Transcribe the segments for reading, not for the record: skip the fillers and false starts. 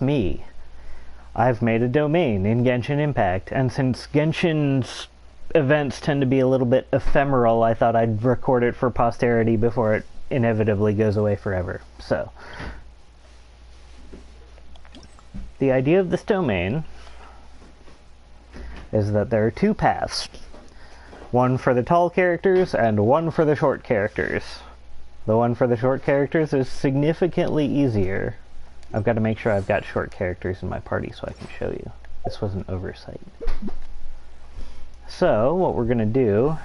me. I've made a domain in Genshin Impact, and since Genshin's events tend to be a little bit ephemeral, I thought I'd record it for posterity before it inevitably goes away forever. So, the idea of this domain is that there are two paths. One for the tall characters and one for the short characters. The one for the short characters is significantly easier. I've got to make sure I've got short characters in my party so I can show you. This was an oversight. So, what we're going to do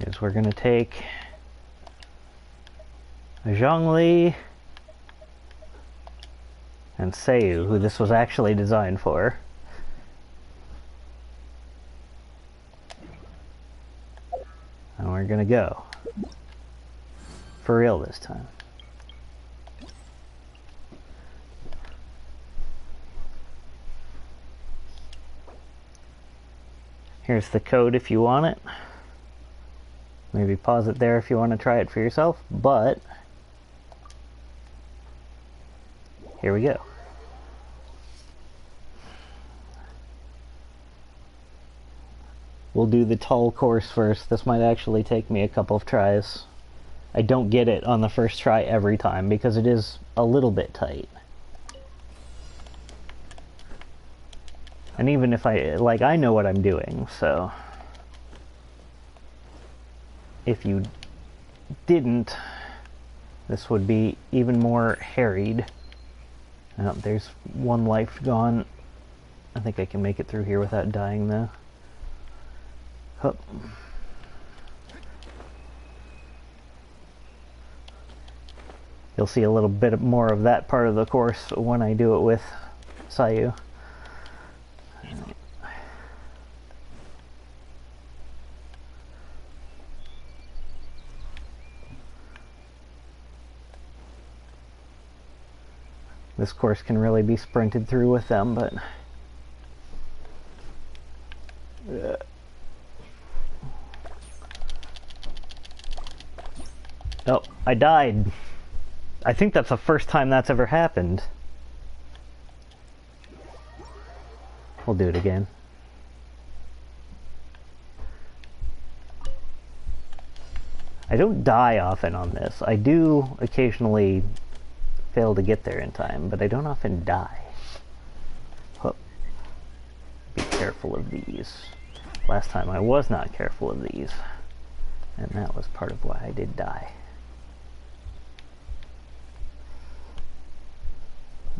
is we're going to take Zhongli and Seiyu, who this was actually designed for. And we're going to go. For real this time. Here's the code if you want it. Maybe pause it there if you want to try it for yourself, but here we go. We'll do the tall course first. This might actually take me a couple of tries. I don't get it on the first try every time because it is a little bit tight. And even if I know what I'm doing, so if you didn't, this would be even more harried. Oh, there's one life gone. I think I can make it through here without dying though. Oh. You'll see a little bit more of that part of the course when I do it with Seiyu. This course can really be sprinted through with them, but oh, I died. I think that's the first time that's ever happened. We'll do it again. I don't die often on this. I do occasionally fail to get there in time, but I don't often die. Oh. Be careful of these. Last time I was not careful of these, and that was part of why I did die.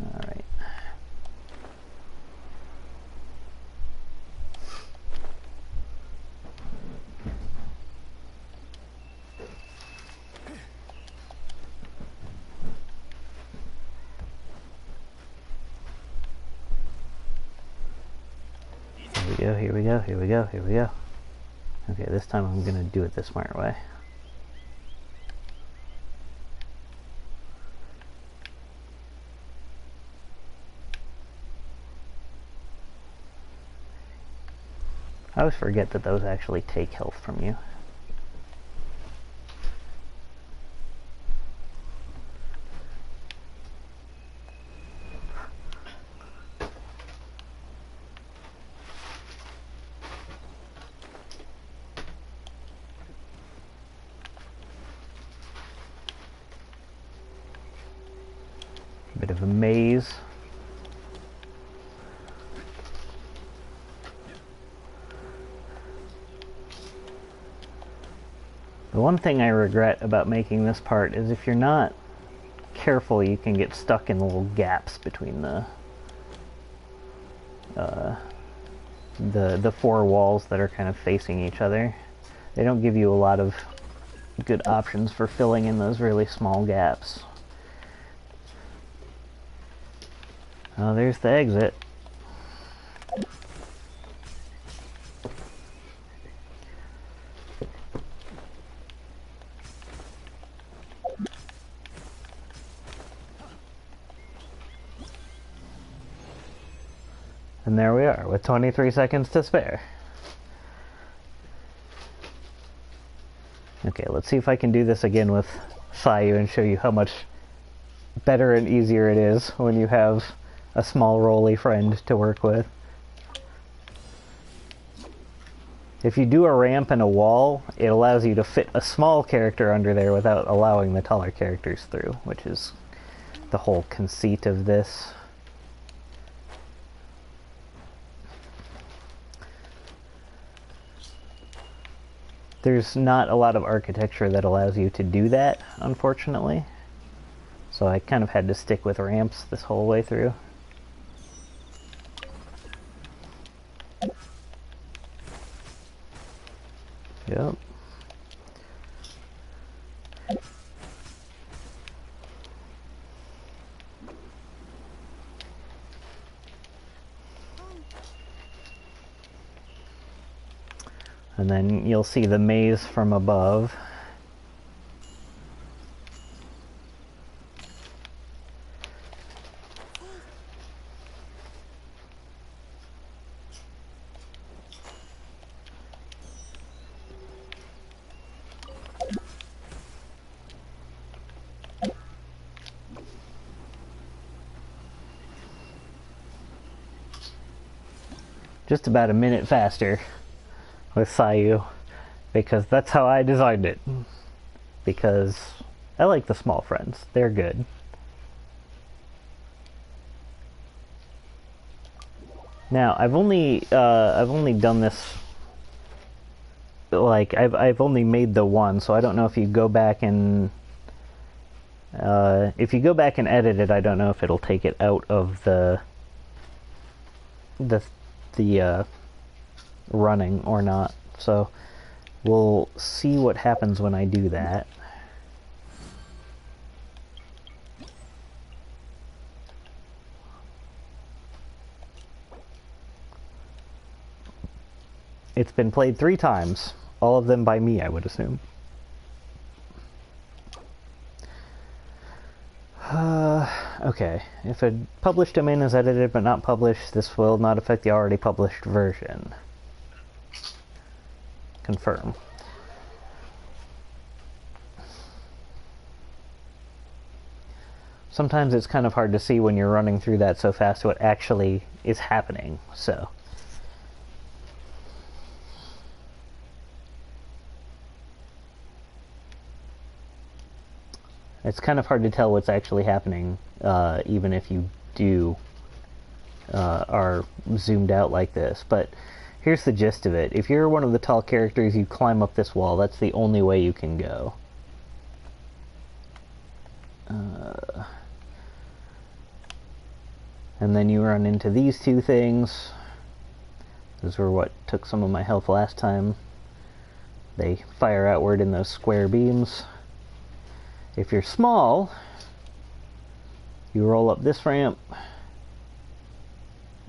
Alright. Here we go, here we go, here we go. Okay, this time I'm gonna do it the smart way. I always forget that those actually take health from you. Bit of a maze. The one thing I regret about making this part is if you're not careful, you can get stuck in the little gaps between the four walls that are kind of facing each other. They don't give you a lot of good options for filling in those really small gaps. Oh, there's the exit. And there we are, with 23 seconds to spare. Okay, let's see if I can do this again with Sayu and show you how much better and easier it is when you have a small rolly friend to work with. If you do a ramp and a wall, it allows you to fit a small character under there without allowing the taller characters through, which is the whole conceit of this. There's not a lot of architecture that allows you to do that, unfortunately. So I kind of had to stick with ramps this whole way through. Yep. And then you'll see the maze from above. Just about a minute faster with Sayu, because that's how I designed it. Because I like the small friends. They're good. Now, I've only done this, like, I've only made the one, so I don't know if you go back and edit it, I don't know if it'll take it out of the running or not. So we'll see what happens when I do that. It's been played 3 times, all of them by me, I would assume. Okay, if a published domain is edited but not published, this will not affect the already published version. Confirm. Sometimes it's kind of hard to see when you're running through that so fast what actually is happening, so. It's kind of hard to tell what's actually happening, even if you are zoomed out like this. But here's the gist of it. If you're one of the tall characters, you climb up this wall. That's the only way you can go. And then you run into these 2 things. Those were what took some of my health last time. They fire outward in those square beams. If you're small, you roll up this ramp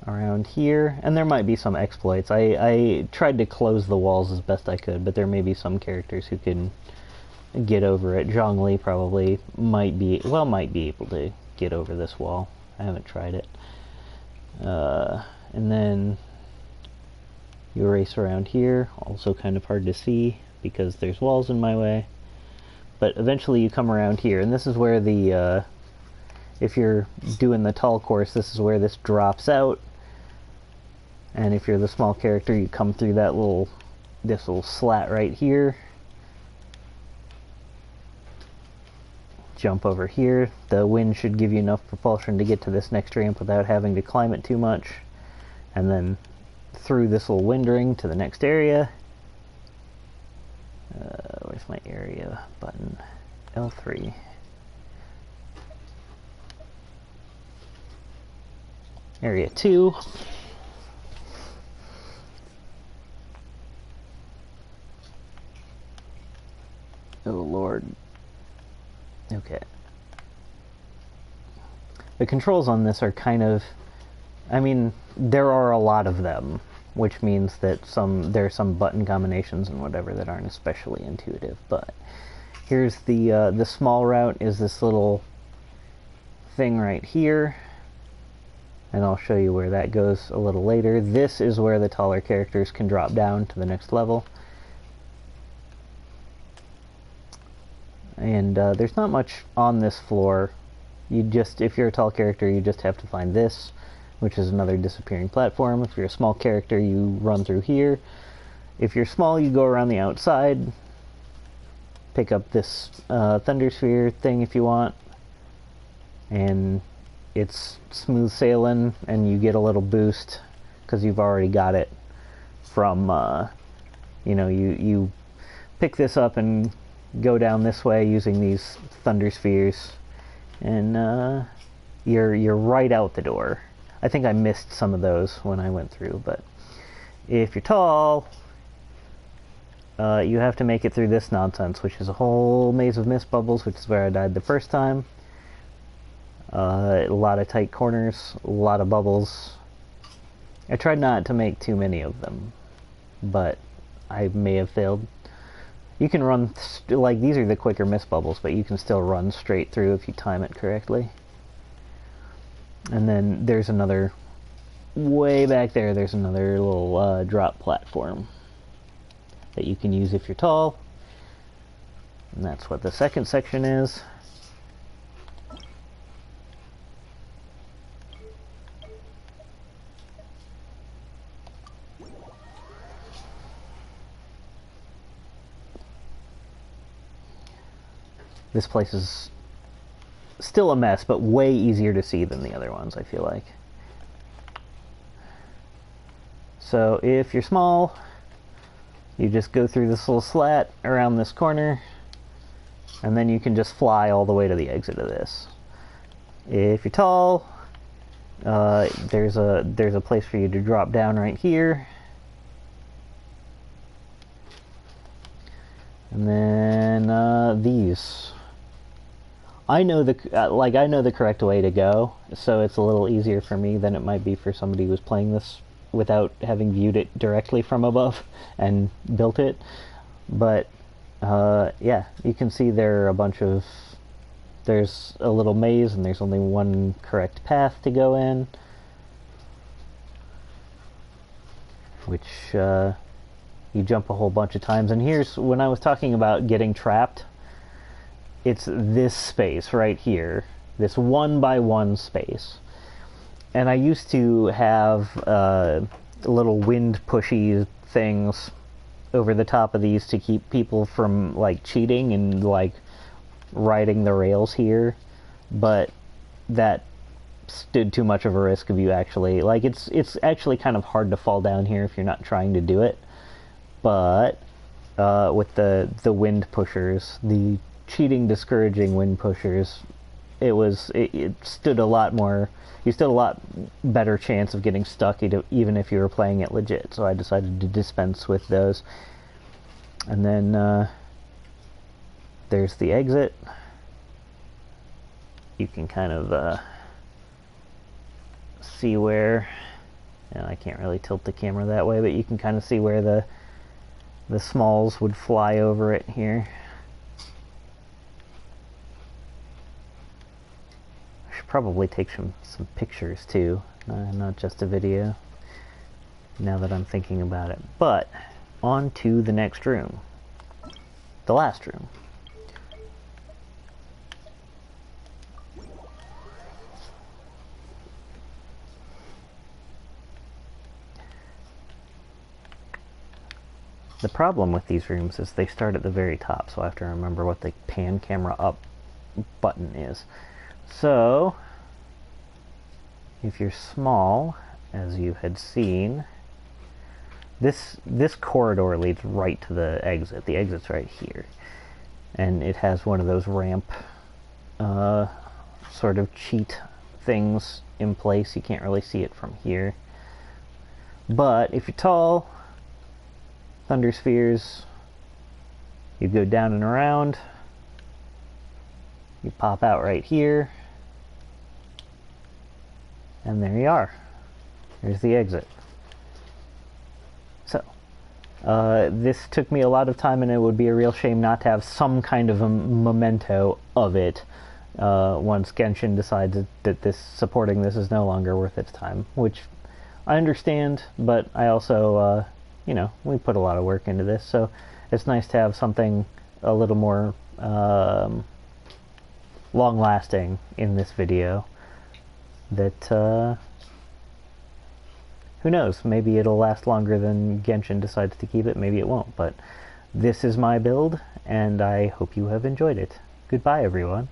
around here, and there might be some exploits. I tried to close the walls as best I could, but there may be some characters who can get over it. Zhongli probably might be able to get over this wall. I haven't tried it. And then you race around here, also kind of hard to see because there's walls in my way. But eventually you come around here, and this is where the, if you're doing the tall course, this is where this drops out. And if you're the small character, you come through that this little slat right here. Jump over here. The wind should give you enough propulsion to get to this next ramp without having to climb it too much. And then through this little wind ring to the next area. Where's my area button? L3. Area 2. Oh Lord. Okay. The controls on this are kind of, I mean, there are a lot of them, which means that there are some button combinations and whatever that aren't especially intuitive. But here's the small route is this little thing right here, and I'll show you where that goes a little later. This is where the taller characters can drop down to the next level. And there's not much on this floor. If you're a tall character, you just have to find this, which is another disappearing platform. If you're a small character, you run through here. If you're small, you go around the outside, pick up this thunder sphere thing if you want, and it's smooth sailing, and you get a little boost because you've already got it from, you pick this up and go down this way using these thunder spheres, and you're right out the door. I think I missed some of those when I went through, but if you're tall, you have to make it through this nonsense, which is a whole maze of mist bubbles, which is where I died the first time. A lot of tight corners, a lot of bubbles. I tried not to make too many of them, but I may have failed. You can run, like, these are the quicker mist bubbles, but you can still run straight through if you time it correctly. And then there's another, way back there, there's another little drop platform that you can use if you're tall. And that's what the second section is. This place is still a mess, but way easier to see than the other ones, I feel like. So if you're small, you just go through this little slat around this corner, and then you can just fly all the way to the exit of this. If you're tall, there's a place for you to drop down right here. And then these. I know the correct way to go, so it's a little easier for me than it might be for somebody who's playing this without having viewed it directly from above and built it. But yeah, you can see there's a little maze and there's only one correct path to go in, which you jump a whole bunch of times. And here's when I was talking about getting trapped. It's this space right here, this 1x1 space. And I used to have little wind pushy things over the top of these to keep people from, like, cheating and, like, riding the rails here. But that stood too much of a risk of you actually, like, it's actually kind of hard to fall down here if you're not trying to do it. But with the wind pushers, the cheating, discouraging wind pushers, it stood a lot more. You stood a lot better chance of getting stuck, even if you were playing it legit. So I decided to dispense with those. And then there's the exit. You can kind of see where, and I can't really tilt the camera that way, but you can kind of see where the smols would fly over it here. Probably take some pictures too, not just a video, now that I'm thinking about it. But on to the next room, the last room. The problem with these rooms is they start at the very top, so I have to remember what the pan camera up button is. So, if you're small, as you had seen, this corridor leads right to the exit. The exit's right here. And it has one of those ramp sort of cheat things in place. You can't really see it from here. But if you're tall, thunder spheres, you go down and around, you pop out right here, and there you are. There's the exit. So, this took me a lot of time, and it would be a real shame not to have some kind of a memento of it once Genshin decides that supporting this is no longer worth its time, which I understand, but I also, we put a lot of work into this, so it's nice to have something a little more long-lasting in this video that, who knows, maybe it'll last longer than Genshin decides to keep it, maybe it won't, but this is my build, and I hope you have enjoyed it. Goodbye, everyone.